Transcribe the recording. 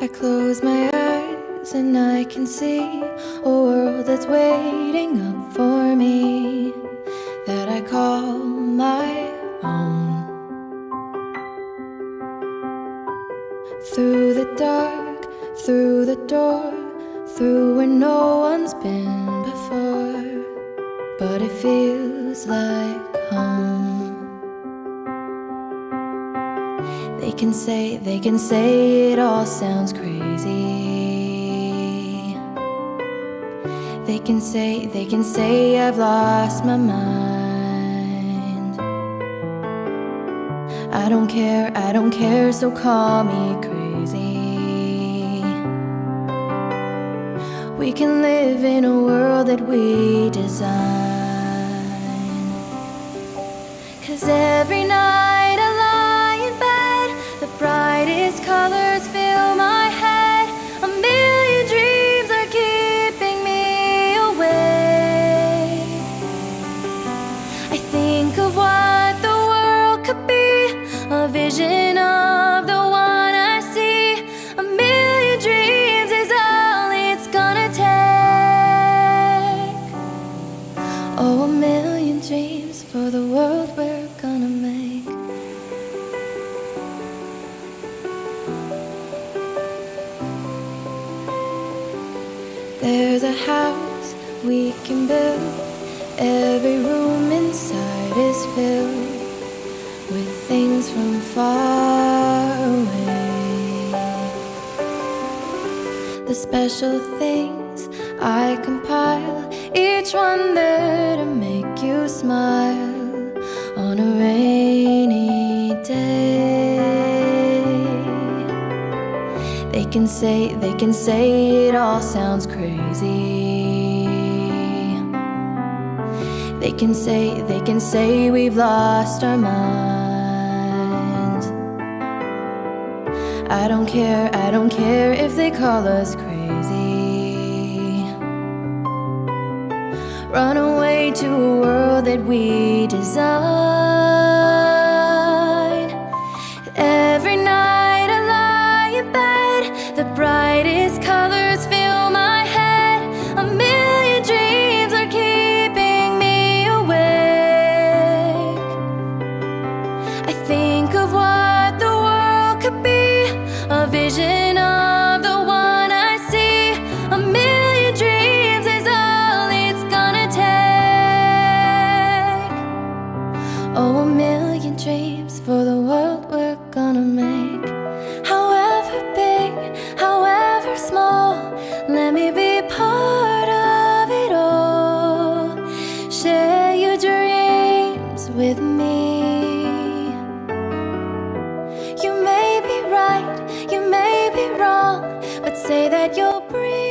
I close my eyes and I can see a world that's waiting up for me, that I call my own. Through the dark, through the door, through where no one's been before, but it feels like home. They can say it all sounds crazy. They can say I've lost my mind. I don't care, so call me crazy. We can live in a world that we design. 'Cause every night I lie in bed, the brightest colors fill my head. A million dreams are keeping me awake. I think of what the world could be, a vision of the one I see. A million dreams is all it's gonna take. Oh, a million dreams for the world we're gonna make. There's a house we can build. Every room inside is filled with things from far away. The special things I compile, each one there to make you smile on a rainy day. They can say it all sounds crazy. They can say we've lost our minds. I don't care if they call us crazy. Run away to a world that we design. Every night I lie in bed, the brightest colors fill my head. A million dreams are keeping me awake. I think of what the world could be, a vision of the one I see. A million dreams is all it's gonna take. Oh, a million dreams for the world we're gonna make. However big, however small, let me be part of it all. Share your dreams with me. You may be right, you may be wrong, but say that you'll breathe.